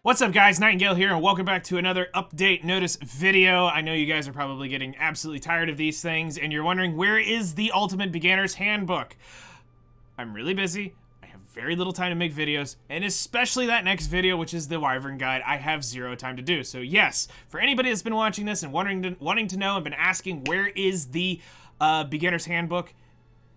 What's up guys, Nightingale here, and welcome back to another update notice video. I know you guys are probably getting absolutely tired of these things, and you're wondering, where is the Ultimate Beginner's Handbook? I'm really busy, I have very little time to make videos, and especially that next video, which is the Wyvern Guide, I have zero time to do. So yes, for anybody that's been watching this and wanting to know and been asking, where is the Beginner's Handbook?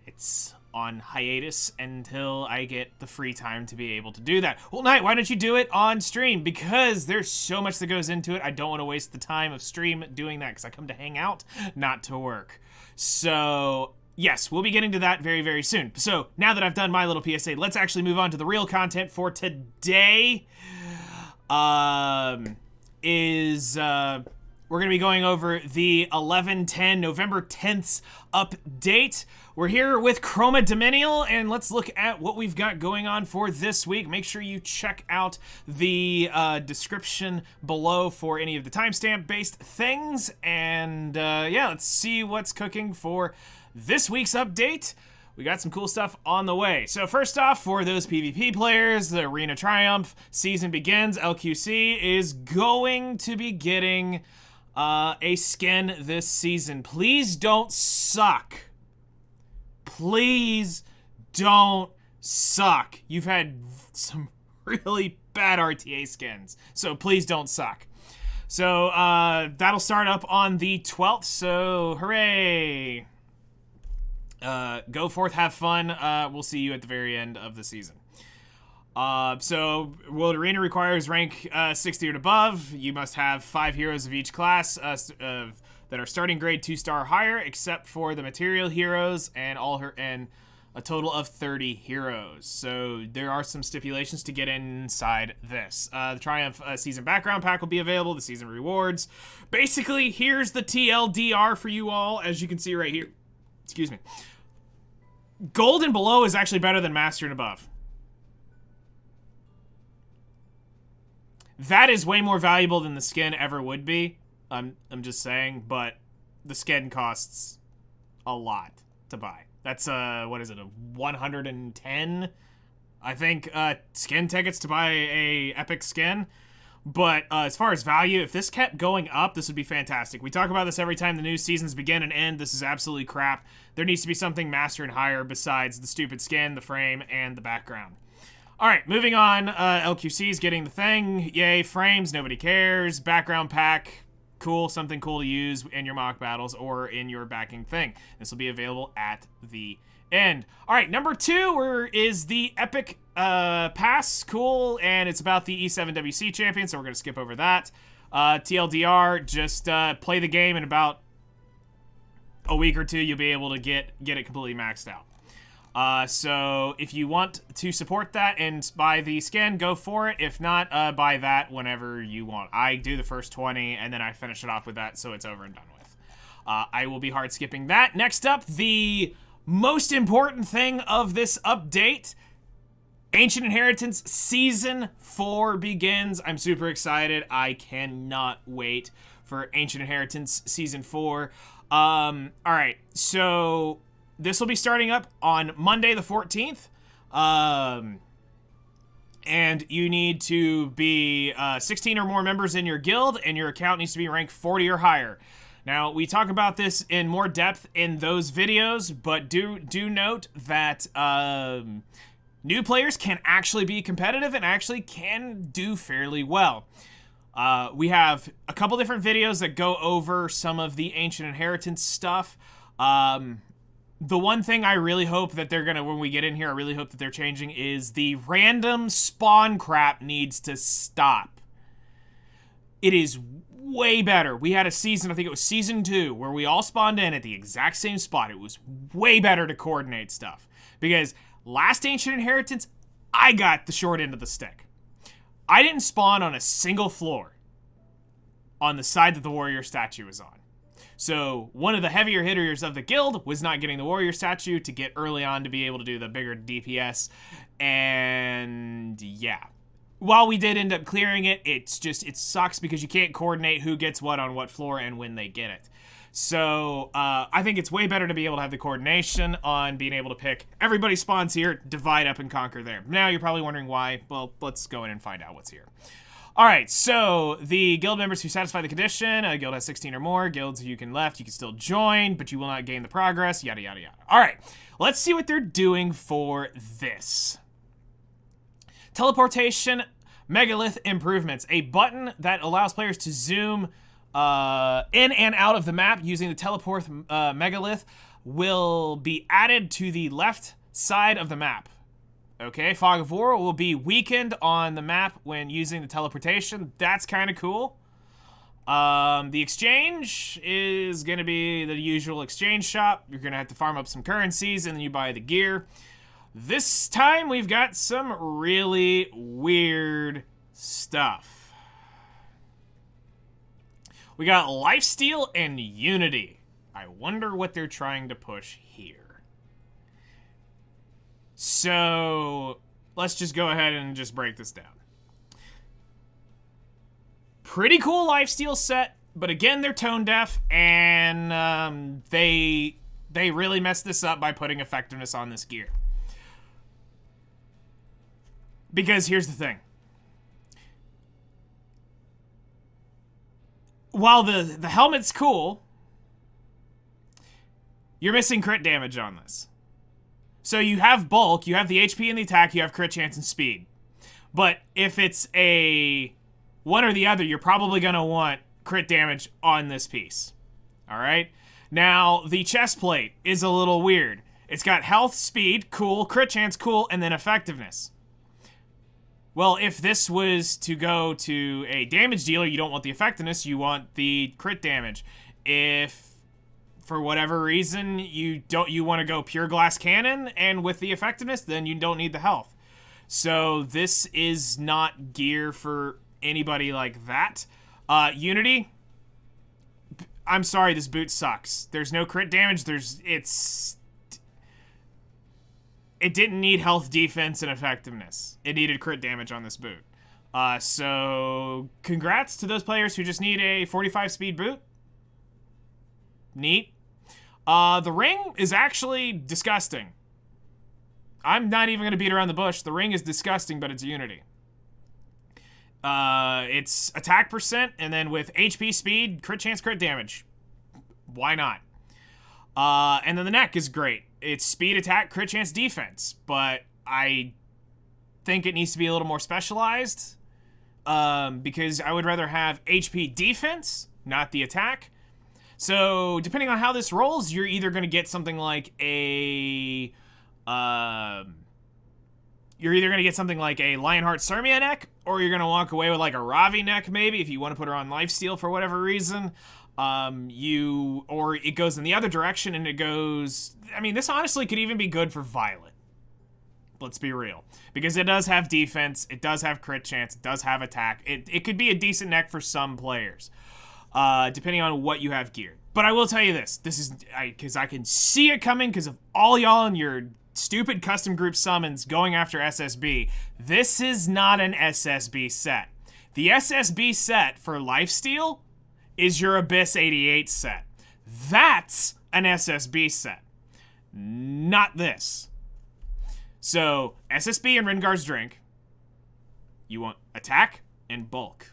It's on hiatus until I get the free time to be able to do that. Well, Knight, why don't you do it on stream? Because there's so much that goes into it. I don't want to waste the time of stream doing that because I come to hang out, not to work. So yes, we'll be getting to that very, very soon. So now that I've done my little PSA, let's actually move on to the real content for today. We're going to be going over the 11-10, November 10th update. We're here with Chroma Dominial, and let's look at what we've got going on for this week. Make sure you check out the description below for any of the timestamp-based things. And yeah, let's see what's cooking for this week's update. We got some cool stuff on the way. So first off, for those PvP players, the Arena Triumph season begins. LQC is going to be getting a skin this season. Please don't suck. Please don't suck. You've had some really bad RTA skins, so please don't suck. So that'll start up on the 12th, so hooray. Go forth, have fun. We'll see you at the very end of the season. So World Arena requires rank 60 or above. You must have 5 heroes of each class that are starting grade 2-star or higher, except for the material heroes and a total of 30 heroes. So there are some stipulations to get inside this. The Triumph season background pack will be available, the season rewards. Basically, here's the TLDR for you all, as you can see right here. Excuse me. Gold and below is actually better than Master and above. That is way more valuable than the skin ever would be. I'm just saying, but the skin costs a lot to buy. That's what is it, a 110, I think, skin tickets to buy a epic skin. But as far as value, if this kept going up, this would be fantastic. We talk about this every time the new seasons begin and end. This is absolutely crap. There needs to be something master and higher besides the stupid skin, the frame, and the background. All right, moving on. LQC is getting the thing. Yay, frames, nobody cares. Background pack, cool, something cool to use in your mock battles or in your backing thing. This will be available at the end. All right, number 2 is the Epic Pass, cool, and it's about the E7WC champion, so we're going to skip over that. TLDR, just play the game in about a week or two, you'll be able to get it completely maxed out. So if you want to support that and buy the skin, go for it. If not, buy that whenever you want. I do the first 20 and then I finish it off with that, so it's over and done with. I will be hard skipping that. Next up, the most important thing of this update, Ancient Inheritance Season 4 begins. I'm super excited. I cannot wait for Ancient Inheritance Season 4. All right, so this will be starting up on Monday the 14th, and you need to be 16 or more members in your guild, and your account needs to be ranked 40 or higher. Now, we talk about this in more depth in those videos, but do note that new players can actually be competitive and actually can do fairly well. We have a couple different videos that go over some of the Ancient Inheritance stuff. The one thing I really hope that they're gonna, when we get in here, I really hope that they're changing is the random spawn crap needs to stop. It is way better. We had a season, I think it was season 2, where we all spawned in at the exact same spot. It was way better to coordinate stuff. Because last Ancient Inheritance, I got the short end of the stick. I didn't spawn on a single floor on the side that the warrior statue was on. So one of the heavier hitters of the guild was not getting the warrior statue to get early on to be able to do the bigger DPS. And yeah, while we did end up clearing it, it sucks because you can't coordinate who gets what on what floor and when they get it. So I think it's way better to be able to have the coordination on being able to pick everybody spawns here, divide up and conquer there. Now you're probably wondering why. Well, let's go in and find out what's here. Alright, so the guild members who satisfy the condition, a guild has 16 or more, guilds you can still join, but you will not gain the progress, yada yada yada. Alright, let's see what they're doing for this. Teleportation Megalith improvements. A button that allows players to zoom in and out of the map using the teleport Megalith will be added to the left side of the map. Okay, Fog of War will be weakened on the map when using the teleportation. That's kind of cool. The exchange is going to be the usual exchange shop. You're going to have to farm up some currencies and then you buy the gear. This time we've got some really weird stuff. We got Lifesteal and Unity. I wonder what they're trying to push here. So, let's just go ahead and just break this down. Pretty cool lifesteal set, but again, they're tone deaf, and they really messed this up by putting effectiveness on this gear. Because here's the thing. While the helmet's cool, you're missing crit damage on this. So you have bulk, you have the HP and the attack, you have crit chance and speed. But if it's a one or the other, you're probably going to want crit damage on this piece. Alright? Now, the chest plate is a little weird. It's got health, speed, cool, crit chance, cool, and then effectiveness. Well, if this was to go to a damage dealer, you don't want the effectiveness, you want the crit damage. If for whatever reason you want to go pure glass cannon and with the effectiveness, then you don't need the health. So this is not gear for anybody like that. Unity, I'm sorry, this boot sucks. There's no crit damage. It didn't need health, defense, and effectiveness. It needed crit damage on this boot. So congrats to those players who just need a 45 speed boot. Neat. The ring is actually disgusting. I'm not even going to beat around the bush. The ring is disgusting, but it's Unity. It's attack percent, and then with HP, speed, crit chance, crit damage. Why not? And then the neck is great. It's speed, attack, crit chance, defense. But I think it needs to be a little more specialized. Because I would rather have HP defense, not the attack. So, depending on how this rolls, you're either going to get something like a... you're either going to get something like a Lionheart Sarmia neck, or you're going to walk away with like a Ravi neck, maybe, if you want to put her on lifesteal for whatever reason. Or it goes in the other direction, and it goes... I mean, this honestly could even be good for Violet. Let's be real. Because it does have defense, it does have crit chance, it does have attack. It could be a decent neck for some players. Depending on what you have geared. But I will tell you this is, because I can see it coming because of all y'all and your stupid custom group summons going after SSB. This is not an SSB set. The SSB set for Lifesteal is your Abyss 88 set. That's an SSB set. Not this. So, SSB and Rengar's Drink, you want attack and bulk.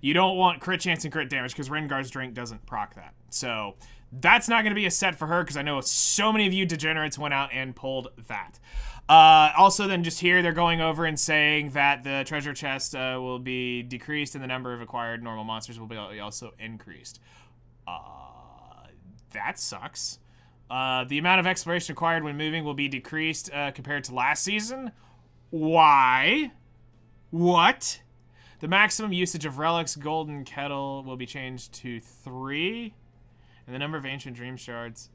You don't want crit chance and crit damage because Rengar's Drink doesn't proc that. So that's not going to be a set for her because I know so many of you degenerates went out and pulled that. Also then just here they're going over and saying that the treasure chest will be decreased and the number of acquired normal monsters will be also increased. That sucks. The amount of exploration acquired when moving will be decreased compared to last season. Why? What? The maximum usage of relics, golden kettle, will be changed to 3. And the number of ancient dream shards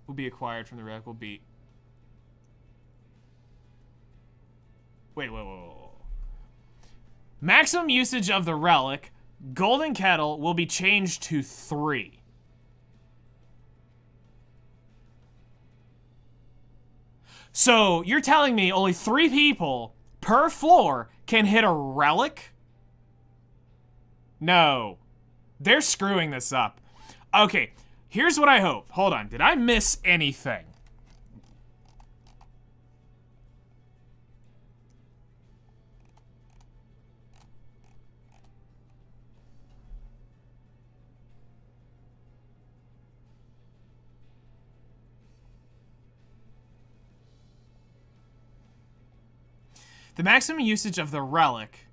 will be acquired from the relic will be... Wait. Maximum usage of the relic, golden kettle, will be changed to 3. So, you're telling me only 3 people per floor can hit a relic? No. They're screwing this up. Okay, here's what I hope. Hold on, did I miss anything? The maximum usage of the relic.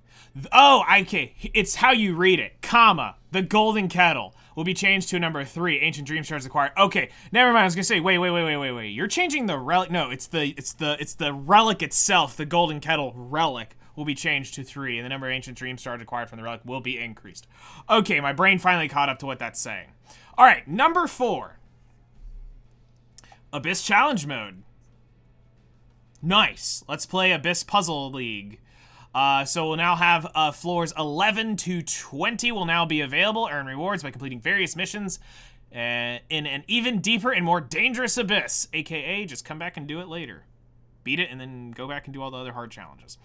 Oh, okay. It's how you read it. Comma. The golden kettle will be changed to a number 3. Ancient dream shards acquired. Okay, never mind. I was gonna say, wait. You're changing the relic. No, it's the relic itself. The golden kettle relic will be changed to 3, and the number of ancient dream shards acquired from the relic will be increased. Okay, my brain finally caught up to what that's saying. All right, number 4. Abyss challenge mode. Nice. Let's play Abyss Puzzle League. So we'll now have floors 11 to 20 will now be available. Earn rewards by completing various missions in an even deeper and more dangerous abyss. AKA, just come back and do it later. Beat it and then go back and do all the other hard challenges.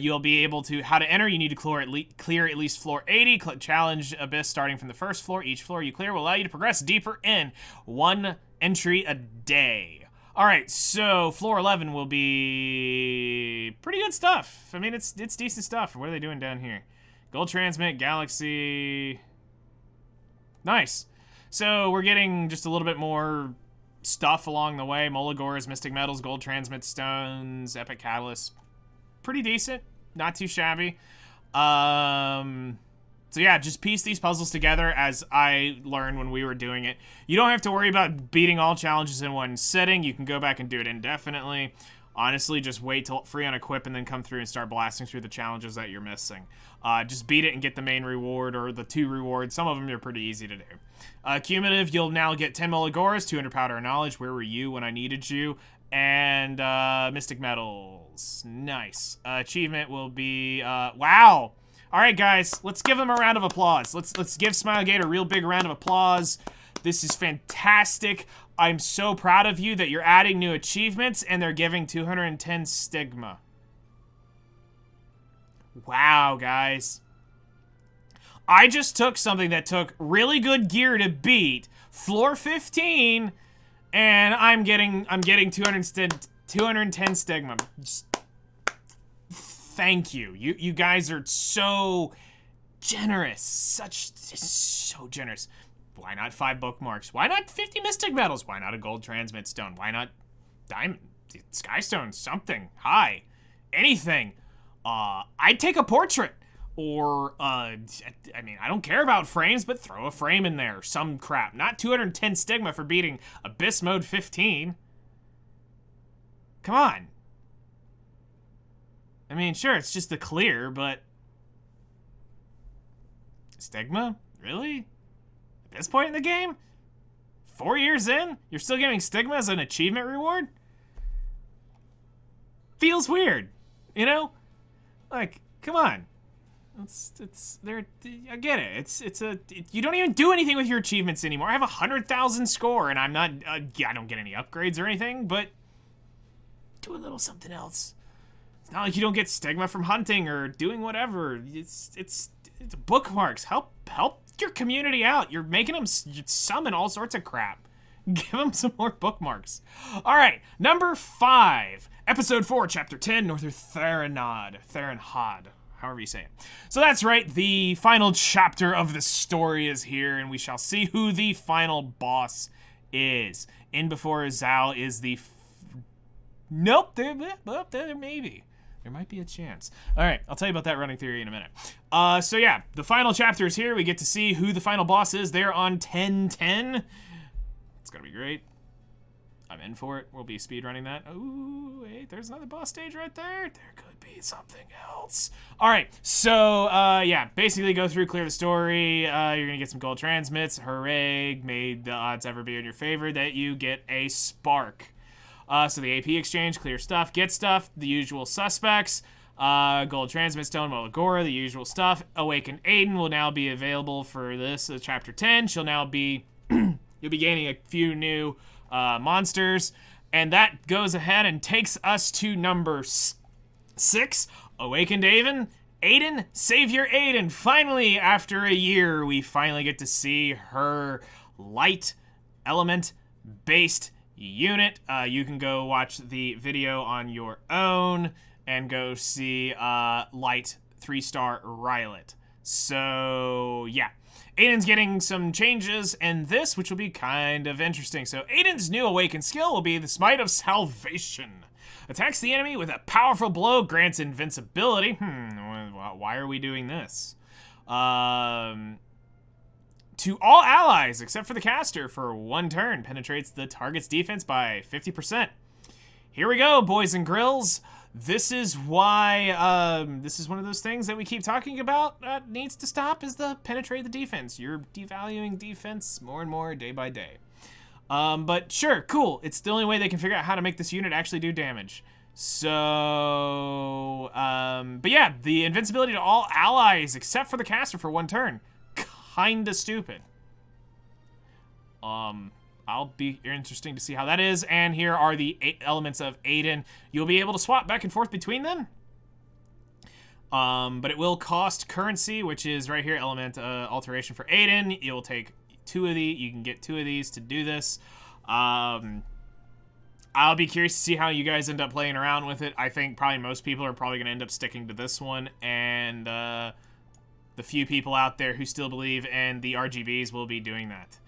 You'll be able to, how to enter, you need to clear at least floor 80. Challenge abyss starting from the first floor. Each floor you clear will allow you to progress deeper in 1 entry a day. All right, so floor 11 will be pretty good stuff. I mean, it's decent stuff. What are they doing down here? Gold transmit, galaxy. Nice. So we're getting just a little bit more stuff along the way. Molagors, mystic metals, gold transmit stones, epic catalyst. Pretty decent, not too shabby. So yeah, just piece these puzzles together as I learned when we were doing it. You don't have to worry about beating all challenges in one sitting. You can go back and do it indefinitely. Honestly, just wait till free on equip and then come through and start blasting through the challenges that you're missing. Just beat it and get the main reward or the 2 rewards. Some of them are pretty easy to do. Cumulative, you'll now get 10 Molagors, 200 Powder of Knowledge. Where were you when I needed you? And Mystic Metals. Nice. Achievement will be, wow. All right, guys, let's give them a round of applause. Let's give Smilegate a real big round of applause. This is fantastic. I'm so proud of you that you're adding new achievements and they're giving 210 stigma. Wow, guys. I just took something that took really good gear to beat, floor 15, and I'm getting 210 stigma. Just thank you. You guys are so generous. So generous. Why not 5 bookmarks? Why not 50 mystic metals? Why not a gold transmit stone? Why not diamond, sky stone, something? Hi. Anything. I'd take a portrait. Or, I mean, I don't care about frames, but throw a frame in there. Some crap. Not 210 stigma for beating Abyss Mode 15. Come on. I mean, sure, it's just the clear, but... Stigma? Really? At this point in the game? 4 years in? You're still giving stigma as an achievement reward? Feels weird. You know? Like, come on. I get it. You don't even do anything with your achievements anymore. I have 100,000 score, and I'm not, I don't get any upgrades or anything, but do a little something else. It's not like you don't get stigma from hunting or doing whatever. It's bookmarks. Help your community out. You're making them summon all sorts of crap. Give them some more bookmarks. All right, number 5, episode 4, chapter 10, Northern Theranhad. However you say it. So that's right, the final chapter of the story is here, and we shall see who the final boss is. In before Zal is the... Nope, there maybe. There might be a chance. All right, I'll tell you about that running theory in a minute. So yeah, the final chapter is here. We get to see who the final boss is there on 10-10. It's gonna be great. I'm in for it. We'll be speedrunning that. Oh, wait, there's another boss stage right there. There could be something else. All right, so, yeah, basically go through, clear the story. You're going to get some gold transmits. Hooray, may the odds ever be in your favor that you get a spark. So the AP exchange, clear stuff, get stuff, the usual suspects. Gold transmit stone, Molagora, the usual stuff. Awaken Aiden will now be available for this, chapter 10. She'll now be, you'll be gaining a few new monsters, and that goes ahead and takes us to number 6, Awakened Aiden, Savior Aiden. Finally, after a year, we finally get to see her light element based unit. You can go watch the video on your own and go see light 3-star Rylet. So yeah, Aiden's getting some changes in this, which will be kind of interesting. So Aiden's new awakened skill will be the Smite of Salvation. Attacks the enemy with a powerful blow, grants invincibility. Why are we doing this? To all allies, except for the caster, for 1 turn. Penetrates the target's defense by 50%. Here we go, boys and grills. This is why, this is one of those things that we keep talking about that needs to stop, is the penetrate the defense. You're devaluing defense more and more day by day. But sure, cool. It's the only way they can figure out how to make this unit actually do damage. So, but yeah, the invincibility to all allies except for the caster for 1 turn. Kinda stupid. I'll be interesting to see how that is. And here are the 8 elements of Aiden. You'll be able to swap back and forth between them. But it will cost currency, which is right here, element alteration for Aiden. You'll take 2 of these. You can get 2 of these to do this. I'll be curious to see how you guys end up playing around with it. I think probably most people are probably going to end up sticking to this one. And the few people out there who still believe in the RGBs will be doing that.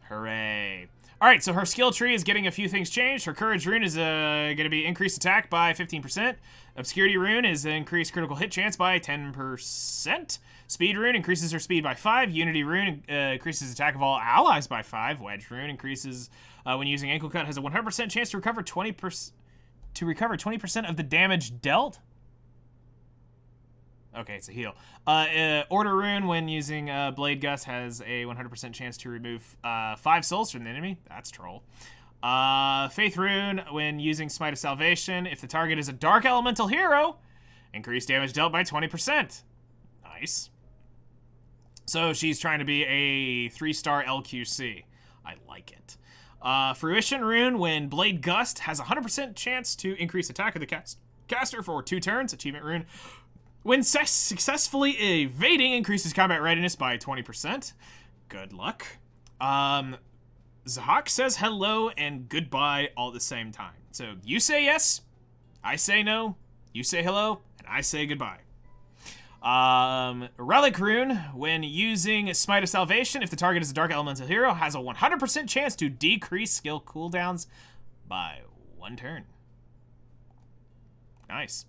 Hooray. Alright, so her skill tree is getting a few things changed. Her courage rune is going to be increased attack by 15%. Obscurity rune is increased critical hit chance by 10%. Speed rune increases her speed by 5. Unity rune increases attack of all allies by 5. Wedge rune increases when using ankle cut, has a 100% chance to recover 20% of the damage dealt. Okay, it's a heal. Order rune, when using Blade Gust, has a 100% chance to remove 5 souls from the enemy. That's troll. Faith rune, when using Smite of Salvation, if the target is a Dark Elemental hero, increase damage dealt by 20%. Nice. So she's trying to be a 3-star LQC. I like it. Fruition rune, when Blade Gust, has a 100% chance to increase attack of the caster for 2 turns. Achievement rune, when successfully evading, increases combat readiness by 20%. Good luck. Zahak says hello and goodbye all at the same time. So you say yes, I say no, you say hello, and I say goodbye. Relic rune, when using Smite of Salvation, if the target is a Dark Elemental hero, has a 100% chance to decrease skill cooldowns by 1 turn. Nice.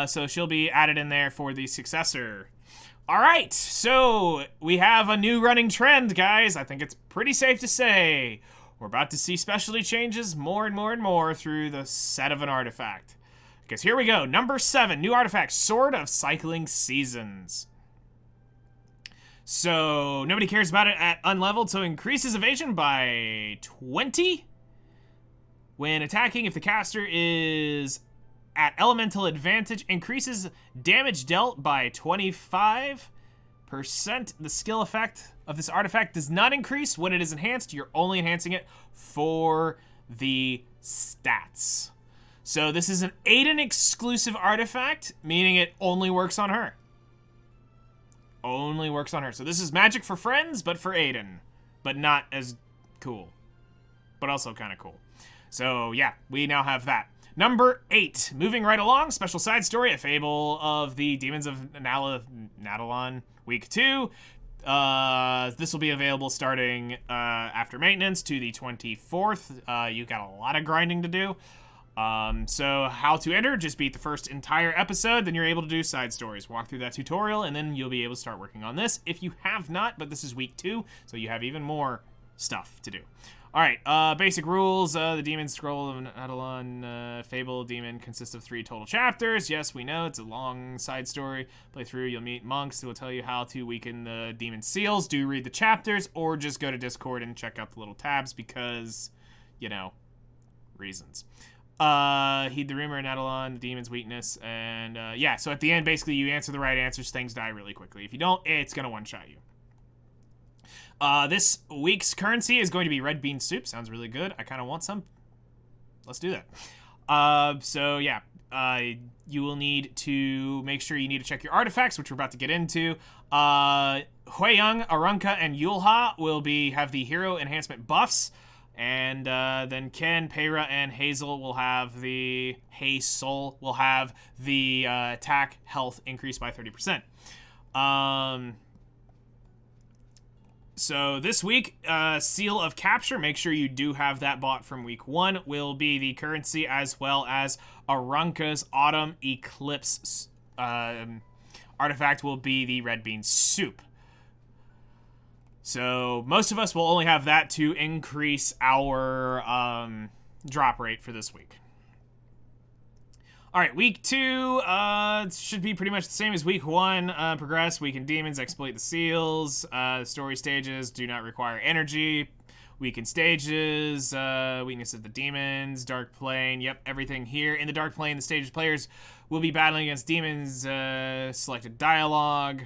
So she'll be added in there for the successor. All right, so we have a new running trend, guys. I think it's pretty safe to say we're about to see specialty changes more and more and more through the set of an artifact. Because here we go, number 7, new artifact, Sword of Cycling Seasons. So nobody cares about it at unleveled, so increases evasion by 20. When attacking, if the caster is at elemental advantage, increases damage dealt by 25%. The skill effect of this artifact does not increase when it is enhanced. You're only enhancing it for the stats. So this is an Aiden exclusive artifact, meaning it only works on her. Only works on her. So this is magic for friends, but for Aiden. But not as cool. But also kind of cool. So yeah, we now have that. Number 8, moving right along, special side story, A Fable of the Demons of Nadalon, Week 2. This will be available starting after maintenance to the 24th. You've got a lot of grinding to do. So how to enter, just beat the first entire episode, then you're able to do side stories. Walk through that tutorial, and then you'll be able to start working on this. If you have not, but this is Week 2, so you have even more stuff to do. Alright, basic rules. The Demon Scroll of Nadalon Fable Demon consists of 3 total chapters. Yes, we know, it's a long side story. Play through, you'll meet monks who will tell you how to weaken the demon seals. Do read the chapters, or just go to Discord and check out the little tabs because, you know, reasons. Heed the rumor, Nadalon, the demon's weakness, and yeah, so at the end, basically, you answer the right answers, things die really quickly. If you don't, it's gonna one-shot you. This week's currency is going to be red bean soup. Sounds really good. I kind of want some. Let's do that. So yeah, you will need to make sure you need to check your artifacts, which we're about to get into. Huiyang, Arunka, and Yulha will have the hero enhancement buffs. And then Ken, Peira, and Hazel will have the attack health increase by 30%. So this week, Seal of Capture, make sure you do have that bought from week 1, will be the currency, as well as Arunca's Autumn Eclipse artifact will be the red bean soup. So most of us will only have that to increase our drop rate for this week. All right, week 2 should be pretty much the same as week 1. Progress, weaken demons, exploit the seals. Story stages do not require energy. Weaken stages, weakness of the demons, dark plane. Yep, everything here. In the dark plane, the stage's players will be battling against demons. Selected dialogue.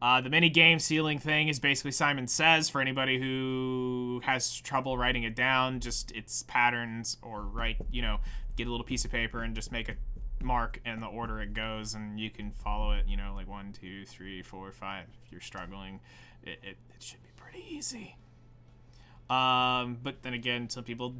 The mini game sealing thing is basically Simon Says for anybody who has trouble writing it down. Just its patterns, or write, get a little piece of paper and just make a mark in the order it goes, and you can follow it, like 1, 2, 3, 4, 5. If you're struggling, it should be pretty easy. But then again, some people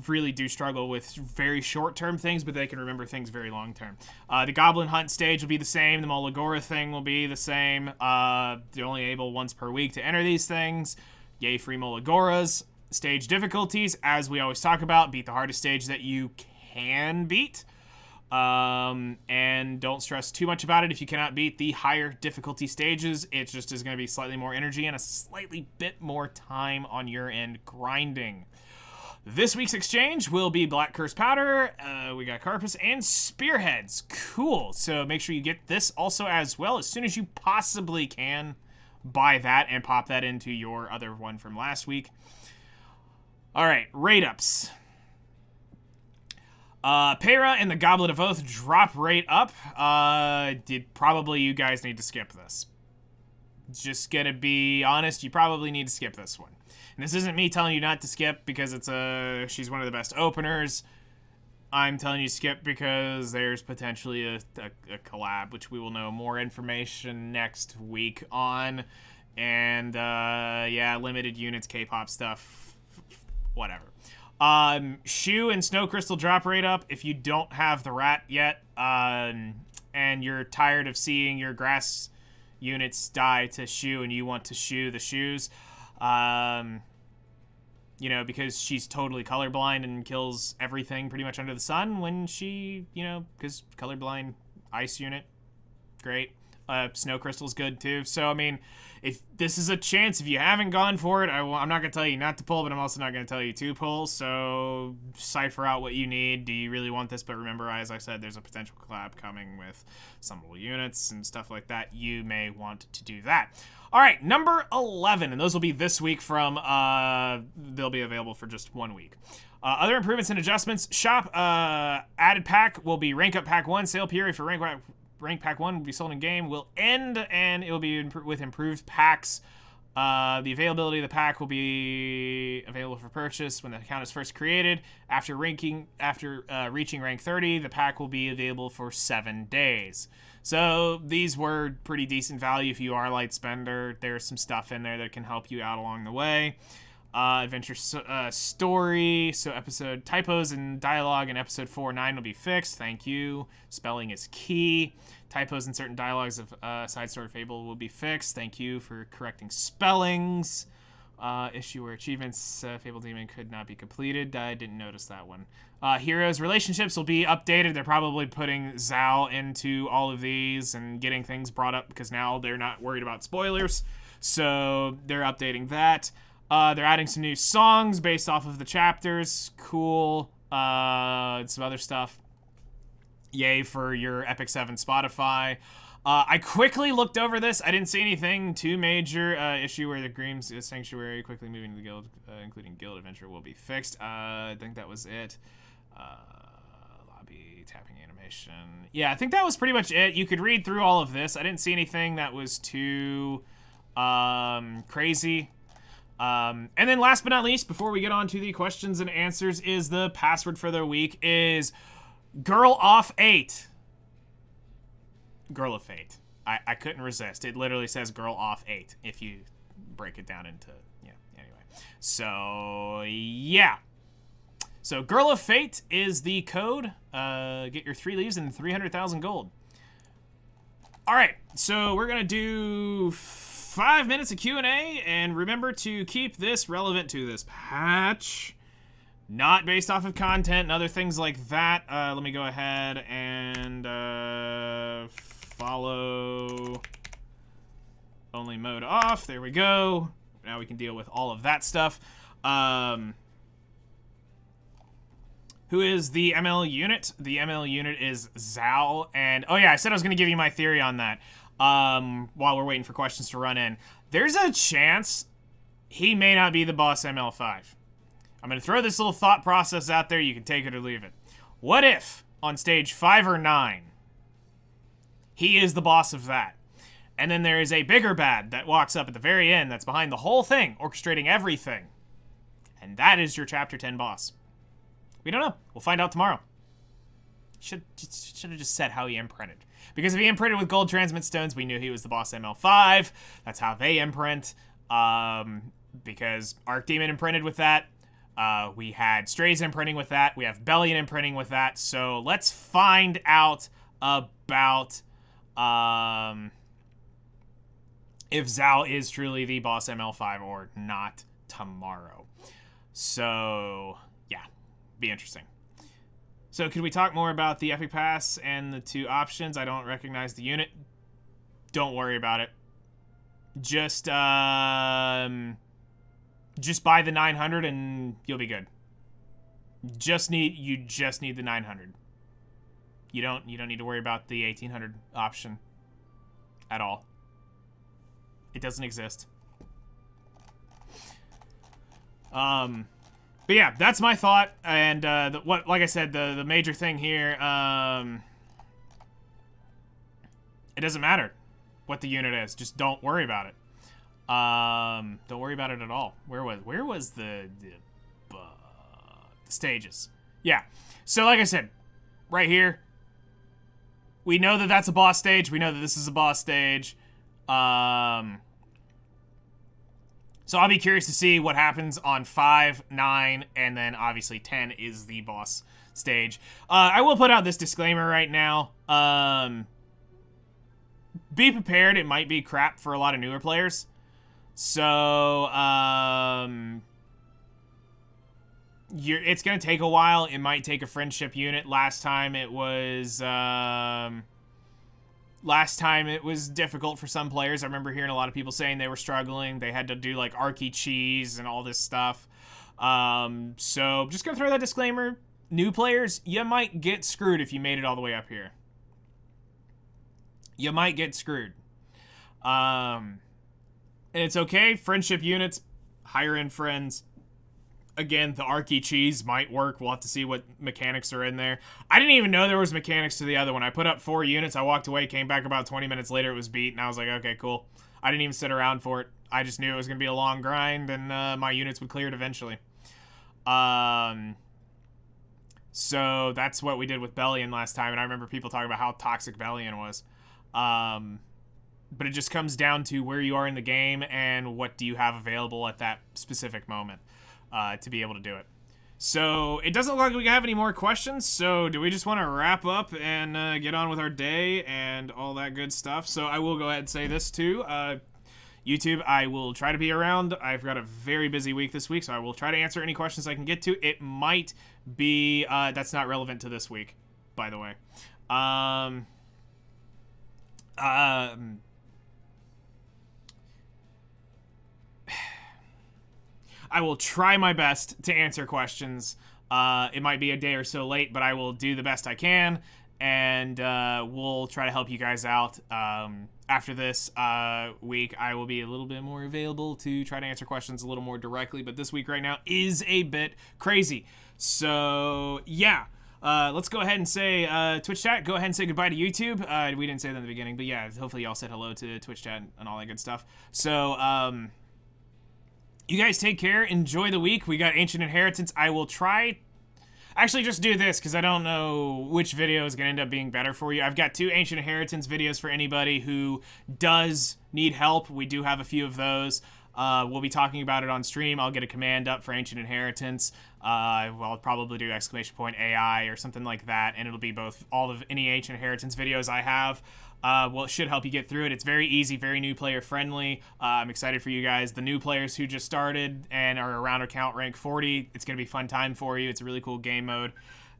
really do struggle with very short-term things, but they can remember things very long-term. The Goblin Hunt stage will be the same. The Molagora thing will be the same. They're only able once per week to enter these things. Yay, free Molagoras. Stage difficulties, as we always talk about, beat the hardest stage that you can beat. And don't stress too much about it if you cannot beat the higher difficulty stages. It just is going to be slightly more energy and a slightly bit more time on your end grinding. This week's exchange will be Black Curse Powder, we got Carpus, and Spearheads. Cool. So make sure you get this also as well as soon as you possibly can. Buy that and pop that into your other one from last week. All right, rate ups. Peira and the Goblet of Oath drop rate up. Probably you guys need to skip this. Just gonna be honest, you probably need to skip this one. And this isn't me telling you not to skip because she's one of the best openers. I'm telling you skip because there's potentially a collab, which we will know more information next week on. And, yeah, limited units, K-pop stuff, whatever. Choux and Snow Crystal drop rate up if you don't have the rat yet, and you're tired of seeing your grass units die to Choux and you want to Choux the Choux, because she's totally colorblind and kills everything pretty much under the sun when she, because colorblind ice unit, great. Snow Crystal's good too. So, I mean, if this is a chance, if you haven't gone for it, I'm not going to tell you not to pull, but I'm also not going to tell you to pull. So, cipher out what you need. Do you really want this? But remember, as I said, there's a potential collab coming with summonable units and stuff like that. You may want to do that. All right, number 11, and those will be this week from, they'll be available for just 1 week. Other improvements and adjustments. Shop added pack will be Rank Up Pack 1. Sale period for Rank Pack 1 will be sold in game, will end, and it will be with improved packs. The availability of the pack will be available for purchase when the account is first created. After reaching rank 30, the pack will be available for 7 days. So these were pretty decent value if you are a light spender. There's some stuff in there that can help you out along the way. Adventure story, so episode typos and dialogue in episode 4-9 will be fixed. Thank you. Spelling is key. Typos in certain dialogues of Side Story Fable will be fixed. Thank you for correcting spellings. Issue where achievements Fable Demon could not be completed. I didn't notice that one. Heroes relationships will be updated. They're probably putting Zhao into all of these and getting things brought up because now they're not worried about spoilers. So they're updating that. They're adding some new songs based off of the chapters. Cool. And some other stuff. Yay for your Epic 7 Spotify. I quickly looked over this. I didn't see anything too major. Issue where the Grimm's Sanctuary quickly moving to the guild, including guild adventure, will be fixed. I think that was it. Lobby tapping animation. Yeah, I think that was pretty much it. You could read through all of this. I didn't see anything that was too crazy. And then last but not least, before we get on to the questions and answers, is the password for the week is Girl Off 8. Girl of Fate. I couldn't resist. It literally says Girl Off 8 if you break it down into, yeah, anyway. So, yeah. So, Girl of Fate is the code. Get your 3 leaves and 300,000 gold. All right, so we're going to do 5 minutes of Q&A, and remember to keep this relevant to this patch. Not based off of content and other things like that. Let me go ahead and follow only mode off. There we go. Now we can deal with all of that stuff. Who is the ML unit? The ML unit is Zal. And, oh yeah, I said I was going to give you my theory on that while we're waiting for questions to run in. There's a chance he may not be the boss ML5. I'm going to throw this little thought process out there. You can take it or leave it. What if, on stage 5 or 9, he is the boss of that? And then there is a bigger bad that walks up at the very end that's behind the whole thing, orchestrating everything. And that is your Chapter 10 boss. We don't know. We'll find out tomorrow. Should have just said how he imprinted. Because if he imprinted with gold transmit stones, we knew he was the boss ML5. That's how they imprint. Because Archdemon imprinted with that. We had Strays imprinting with that. We have Bellion imprinting with that. So let's find out about if Zal is truly the boss ML5 or not tomorrow. So, yeah, be interesting. So could we talk more about the Epic Pass and the 2 options? I don't recognize the unit. Don't worry about it. Just buy the 900 and you'll be good. You just need the 900. You don't need to worry about the 1800 option at all. It doesn't exist. But yeah, that's my thought. And like I said, the major thing here, it doesn't matter what the unit is. Just don't worry about it. Don't worry about it at all. Where was the stages? Yeah. So like I said, right here, we know that that's a boss stage. We know that this is a boss stage. So I'll be curious to see what happens on 5, 9, and then obviously 10 is the boss stage. I will put out this disclaimer right now. Be prepared, it might be crap for a lot of newer players. So, it's going to take a while. It might take a friendship unit. Last time it was difficult for some players. I remember hearing a lot of people saying they were struggling. They had to do like Cheese and all this stuff. So just gonna throw that disclaimer. New players, you might get screwed if you made it all the way up here. You might get screwed. And it's okay. Friendship units, higher end friends. Again, the Cheese might work. We'll have to see what mechanics are in there. I didn't even know there was mechanics to the other one. I put up 4 units. I walked away, came back about 20 minutes later. It was beat, and I was like, okay, cool. I didn't even sit around for it. I just knew it was going to be a long grind, and my units would clear it eventually. So that's what we did with Bellion last time, and I remember people talking about how toxic Bellion was. But it just comes down to where you are in the game and what do you have available at that specific moment. To be able to do it. So it doesn't look like we have any more questions. So do we just want to wrap up and get on with our day and all that good stuff? So I will go ahead and say this too. YouTube, I will try to be around. I've got a very busy week this week, so I will try to answer any questions I can get to. It might be, that's not relevant to this week, by the way. I will try my best to answer questions. It might be a day or so late, but I will do the best I can, and we'll try to help you guys out. After this week, I will be a little bit more available to try to answer questions a little more directly, but this week right now is a bit crazy. So, yeah. Let's go ahead and say, Twitch chat, go ahead and say goodbye to YouTube. We didn't say that in the beginning, but yeah, hopefully y'all said hello to Twitch chat and all that good stuff. So, you guys take care. Enjoy the week. We got Ancient Inheritance. I will try... Actually, just do this, because I don't know which video is going to end up being better for you. I've got 2 Ancient Inheritance videos for anybody who does need help. We do have a few of those. We'll be talking about it on stream. I'll get a command up for Ancient Inheritance. I'll probably do !AI or something like that, and it'll be both all of any Ancient Inheritance videos I have. Well, it should help you get through it. It's very easy, very new player friendly. I'm excited for you guys. The new players who just started and are around account rank 40, it's going to be a fun time for you. It's a really cool game mode.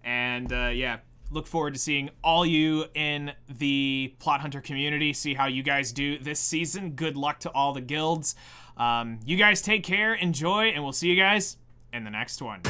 And yeah, look forward to seeing all you in the Plot Hunter community, see how you guys do this season. Good luck to all the guilds. You guys take care, enjoy, and we'll see you guys in the next one.